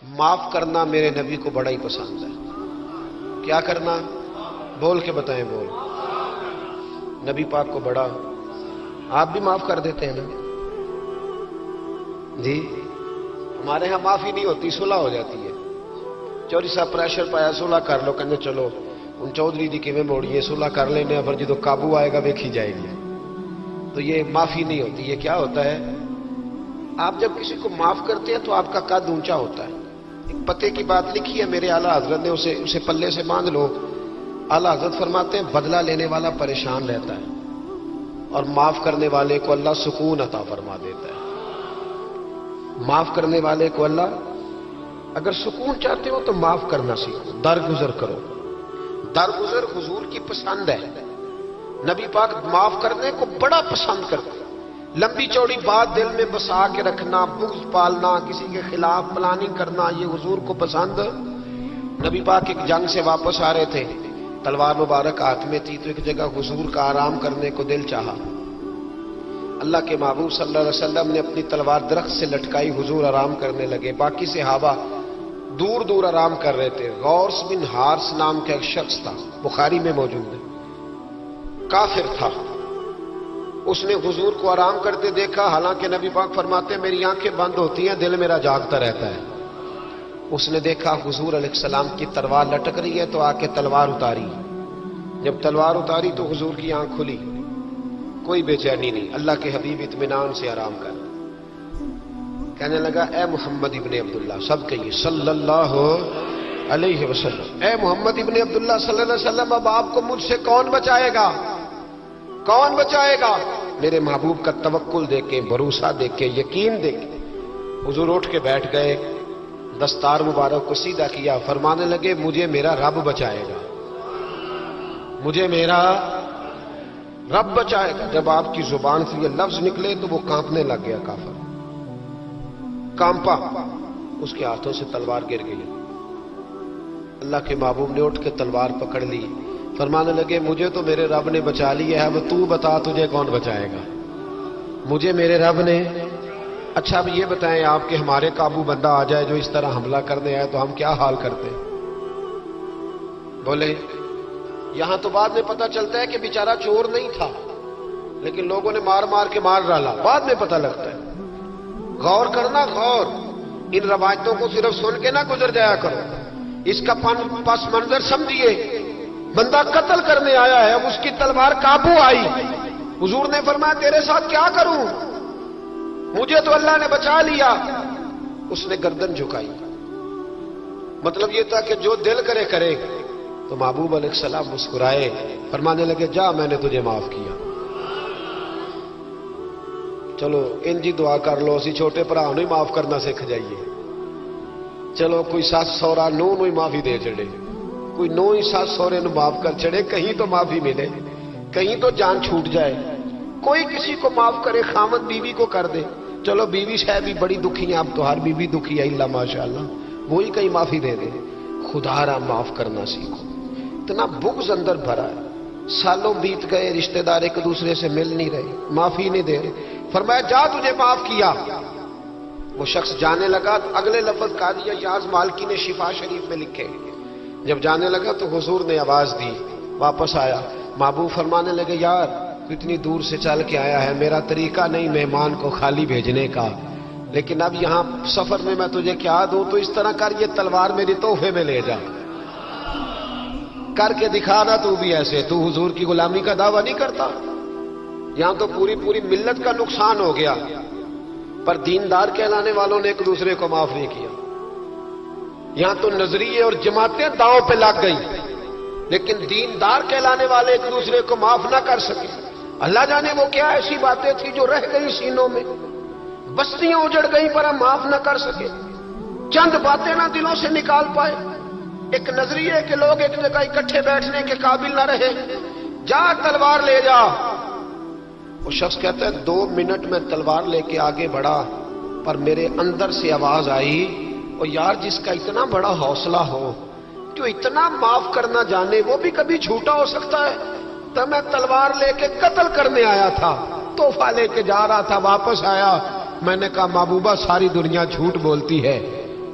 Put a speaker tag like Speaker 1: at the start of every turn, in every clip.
Speaker 1: معاف کرنا میرے نبی کو بڑا ہی پسند ہے۔ کیا کرنا؟ بول کے بتائیں، بول۔ نبی پاک کو بڑا۔ آپ بھی معاف کر دیتے ہیں نا جی؟ ہمارے ہاں معافی نہیں ہوتی، صلح ہو جاتی ہے۔ چودھری صاحب پریشر پایا صلح کر لو، کہنے چلو ان چودھری دی کیویں موڑیے، صلح کر لینے، پھر جدو قابو آئے گا ویکھی جائے گی۔ تو یہ معافی نہیں ہوتی۔ یہ کیا ہوتا ہے؟ آپ جب کسی کو معاف کرتے ہیں تو آپ کا قد اونچا ہوتا ہے۔ ایک پتے کی بات لکھی ہے میرے اعلیٰ حضرت نے، اسے پلے سے باندھ لو۔ اعلیٰ حضرت فرماتے ہیں بدلہ لینے والا پریشان رہتا ہے اور معاف کرنے والے کو اللہ سکون عطا فرما دیتا ہے۔ معاف کرنے والے کو اللہ، اگر سکون چاہتے ہو تو معاف کرنا سیکھو، درگزر کرو۔ درگزر حضور کی پسند ہے۔ نبی پاک معاف کرنے کو بڑا پسند کرتے ہیں۔ لمبی چوڑی بات دل میں بسا کے رکھنا، بغض پالنا، کسی کے خلاف پلاننگ کرنا، یہ حضور کو پسند۔ نبی پاک ایک جنگ سے واپس آ رہے تھے، تلوار مبارک ہاتھ میں تھی، تو ایک جگہ حضور کا آرام کرنے کو دل چاہا۔ اللہ کے محبوب صلی اللہ علیہ وسلم نے اپنی تلوار درخت سے لٹکائی، حضور آرام کرنے لگے۔ باقی صحابہ دور دور آرام کر رہے تھے۔ غورس بن حارث نام کا ایک شخص تھا، بخاری میں موجود ہے، کافر تھا۔ اس نے حضور کو آرام کرتے دیکھا، حالانکہ نبی پاک فرماتے ہیں میری آنکھیں بند ہوتی ہیں، دل میرا جاگتا رہتا ہے۔ اس نے دیکھا حضور علیہ السلام کی تلوار لٹک رہی ہے تو آ کے تلوار اتاری۔ جب تلوار اتاری تو حضور کی آنکھ کھلی، کوئی بے چینی نہیں۔ اللہ کے حبیب اطمینان سے آرام کر کہنے لگا اے محمد ابن عبداللہ، سب کہیے صلی اللہ علیہ وسلم، اے محمد ابن عبداللہ صلی اللہ علیہ وسلم، اب آپ کو مجھ سے کون بچائے گا؟ کون بچائے گا؟ میرے محبوب کا توکل دیکھیں، بھروسہ دیکھیں، یقین دیکھیں۔ حضور اٹھ کے بیٹھ گئے، دستار مبارک کو سیدھا کیا، فرمانے لگے مجھے میرا رب بچائے گا، مجھے میرا رب بچائے گا۔ جب آپ کی زبان سے یہ لفظ نکلے تو وہ کانپنے لگ گیا، کافر کانپا، اس کے ہاتھوں سے تلوار گر گئی۔ اللہ کے محبوب نے اٹھ کے تلوار پکڑ لی، فرمانے لگے مجھے تو میرے رب نے بچا لی ہے، اب تو بتا تجھے کون بچائے گا؟ مجھے میرے رب نے۔ اچھا اب یہ بتائیں آپ کہ ہمارے قابو بندہ آ جائے جو اس طرح حملہ کرنے آئے تو ہم کیا حال کرتے؟ بولے یہاں تو بعد میں پتہ چلتا ہے کہ بیچارہ چور نہیں تھا، لیکن لوگوں نے مار مار کے مار ڈالا، بعد میں پتہ لگتا ہے۔ غور کرنا، غور، ان روایتوں کو صرف سن کے نہ گزر جایا کرو، اس کا پس منظر سمجھیے۔ بندہ قتل کرنے آیا ہے، اب اس کی تلوار قابو آئی، حضور نے فرمایا تیرے ساتھ کیا کروں؟ مجھے تو اللہ نے بچا لیا۔ اس نے گردن جھکائی، مطلب یہ تھا کہ جو دل کرے کرے۔ تو محبوب علیہ السلام مسکرائے، فرمانے لگے جا میں نے تجھے معاف کیا۔ چلو انجی دعا کر لو، اسی چھوٹے بھرا نو ہی معاف کرنا سکھ جائیے۔ چلو کوئی ساس سورا نو ہی معافی دے چڑے، کوئی نو ہی ساس سورے نو معاف کر چڑے، کہیں تو معافی ملے، کہیں تو جان چھوٹ جائے۔ کوئی کسی کو معاف کرے، خامد بیوی کو کر دے، چلو بیوی شاید بھی بڑی دکھی ہے، اب تو ہر بیوی دکھی ہے اللہ ماشاءاللہ، وہی کہیں معافی دے دے۔ خدا را معاف کرنا سیکھو۔ اتنا بغض اندر بھرا ہے، سالوں بیت گئے، رشتہ دار ایک دوسرے سے مل نہیں رہے، معافی نہیں دے رہے۔ فرمایا جا تجھے معاف کیا۔ وہ شخص جانے لگا، اگلے لفظ قاضی یاز مالکی نے شفا شریف میں لکھے، جب جانے لگا تو حضور نے آواز دی، واپس آیا۔ محبوب فرمانے لگے یار اتنی دور سے چل کے آیا ہے، میرا طریقہ نہیں مہمان کو خالی بھیجنے کا، لیکن اب یہاں سفر میں میں تجھے کیا دوں، تو اس طرح کر یہ تلوار میری تحفے میں لے جا، کر کے دکھا نا تو بھی ایسے، تو حضور کی غلامی کا دعویٰ نہیں کرتا۔ یہاں تو پوری ملت کا نقصان ہو گیا، پر دیندار کہلانے والوں نے ایک دوسرے کو معاف نہیں کیا۔ یہاں تو نظریے اور جماعتیں داؤں پہ لگ گئی، لیکن دیندار کہلانے والے ایک دوسرے کو معاف نہ کر سکے۔ اللہ جانے وہ کیا ایسی باتیں تھی جو رہ گئی سینوں میں، بستیاں اجڑ گئی پر ہم معاف نہ کر سکے، چند باتیں نہ دلوں سے نکال پائے۔ ایک نظریے کے لوگ ایک جگہ اکٹھے بیٹھنے کے قابل نہ رہے، جا تلوار لے جا۔ وہ شخص کہتا ہے 2 منٹ میں تلوار لے کے آگے بڑھا، پر میرے اندر سے آواز آئی، اور یار جس کا اتنا بڑا حوصلہ ہو، جو اتنا معاف کرنا جانے، وہ بھی کبھی جھوٹا ہو سکتا ہے؟ تو میں تلوار لے کے قتل کرنے آیا تھا، تحفہ لے کے جا رہا تھا، واپس آیا، میں نے کہا محبوبہ ساری دنیا جھوٹ بولتی ہے،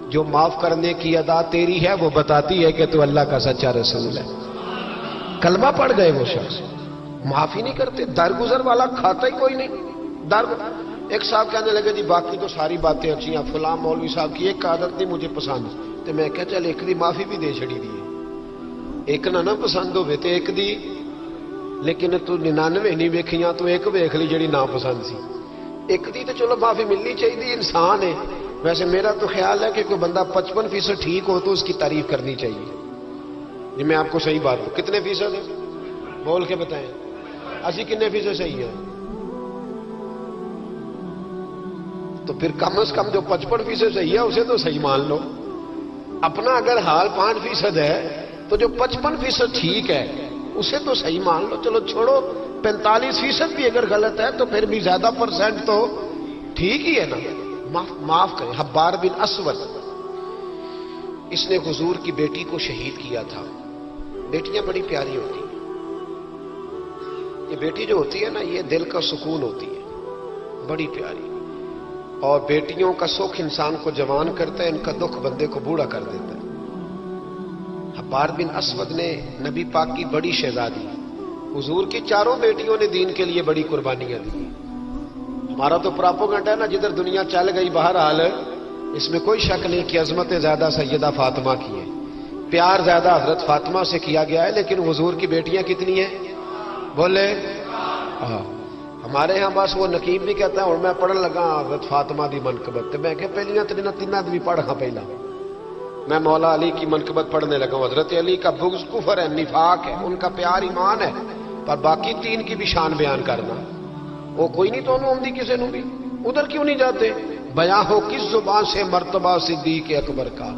Speaker 1: جو معاف کرنے کی ادا تیری ہے وہ بتاتی ہے کہ تو اللہ کا سچا رسول ہے. کلمہ پڑھ گئے وہ شخص معافی نہیں کرتے. درگزر والا کھاتا ہی کوئی نہیں. ایک صاحب کہنے لگے جی باقی تو ساری باتیں اچھی ہیں, فلاں مولوی صاحب کی ایک عادت نہیں مجھے پسند, تو میں کہا چل ایک دی معافی بھی دے چھڑی دی, ایک نہ پسند ہوئے تو ایک دی, لیکن تو 99 نہیں ویکھیاں تو ایک ویکھ لی جڑی نا پسند سی. ایک دی تو چلو معافی ملنی چاہیے, انسان ہے. ویسے میرا تو خیال ہے کہ کوئی بندہ 55% ٹھیک ہو تو اس کی تعریف کرنی چاہیے. یہ میں آپ کو صحیح بات ہوں. کتنے فیصد ہے بول کے بتائیں, اسی کتنے فیصد صحیح ہے؟ تو پھر کم از کم جو 55% صحیح ہے اسے تو صحیح مان لو. اپنا اگر حال 5% ہے تو جو 55% ٹھیک ہے اسے تو صحیح مان لو. چلو چھوڑو 45% بھی اگر غلط ہے تو پھر بھی زیادہ پرسنٹ تو ٹھیک ہی ہے نا. معاف کریں. حبار بن اسود, اس نے حضور کی بیٹی کو شہید کیا تھا. بیٹیاں بڑی پیاری ہوتی ہیں. یہ بیٹی جو ہوتی ہے نا یہ دل کا سکون ہوتی ہے, بڑی پیاری. اور بیٹیوں کا سکھ انسان کو جوان کرتا ہے, ان کا دکھ بندے کو بوڑھا کر دیتا ہے. حبار بن اسود نے نبی پاک کی بڑی شہزادی, حضور کی چاروں بیٹیوں نے دین کے لیے بڑی قربانیاں دی. ہمارا تو پراپوگنڈا ہے نا جدھر دنیا چل گئی. بہرحال اس میں کوئی شک نہیں کہ عظمت زیادہ سیدہ فاطمہ کی ہے, پیار زیادہ حضرت فاطمہ سے کیا گیا ہے. لیکن حضور کی بیٹیاں کتنی ہیں بولے؟ ہمارے ہاں بس وہ نقیب بھی کہتا ہے اور میں پڑھن لگا حضرت فاطمہ دی منقبت, میں کہ پہلیاں تیناں بھی پڑھ ہاں. پہلا میں مولا علی کی منقبت پڑھنے لگا ہوں. حضرت علی کا بغض کفر ہے, نفاق ہے, ان کا پیار ایمان ہے, پر باقی 3 کی بھی شان بیان کرنا وہ کوئی نہیں تو آمدی کسی نو بھی. ادھر کیوں نہیں جاتے؟ بیاں ہو کس زبان سے مرتبہ صدیق اکبر کا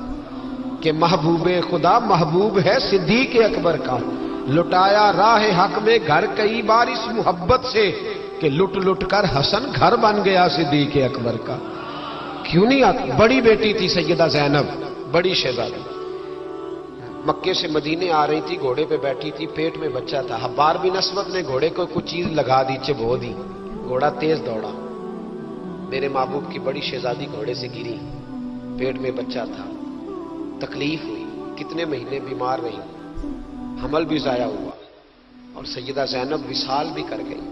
Speaker 1: کہ محبوب خدا محبوب ہے صدیق اکبر کا. لٹایا راہ حق میں گھر کئی بار اس محبت سے کہ لٹ لٹ کر حسن گھر بن گیا صدیق اکبر کا. کیوں نہیں آتی؟ بڑی بیٹی تھی سیدہ زینب, بڑی شہزادی, مکے سے مدینے آ رہی تھی, گھوڑے پہ بیٹھی تھی, پیٹ میں بچہ تھا. حبار بن اسود نے گھوڑے کو کچھ چیز لگا دی, چبو دی, گھوڑا تیز دوڑا. میرے محبوب کی بڑی شہزادی گھوڑے سے گری, پیٹ میں بچہ تھا, تکلیف ہوئی, کتنے مہینے بیمار رہی, حمل بھی ضائع ہوا, اور سیدہ زینب وصال بھی کر گئی.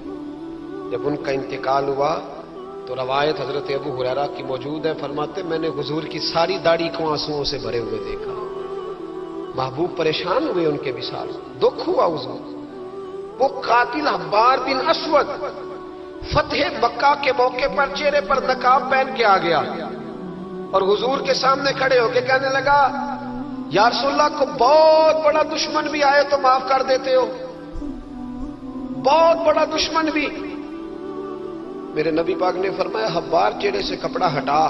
Speaker 1: جب ان کا انتقال ہوا تو روایت حضرت ابو ہریرہ کی موجود ہے, فرماتے میں نے حضور کی ساری داڑھی کو آنسوؤں سے بھرے ہوئے دیکھا. محبوب پریشان ہوئے ان کے وصال, دکھ ہوا حضور. وہ قاتل حبار بن اسود فتح مکہ کے موقع پر چہرے پر نقاب پہن کے آ گیا اور حضور کے سامنے کھڑے ہو کے کہنے لگا یا رسول اللہ کو بہت بڑا دشمن بھی آئے تو معاف کر دیتے ہو, بہت بڑا دشمن بھی. میرے نبی پاک نے فرمایا حبار چہرے سے کپڑا ہٹا,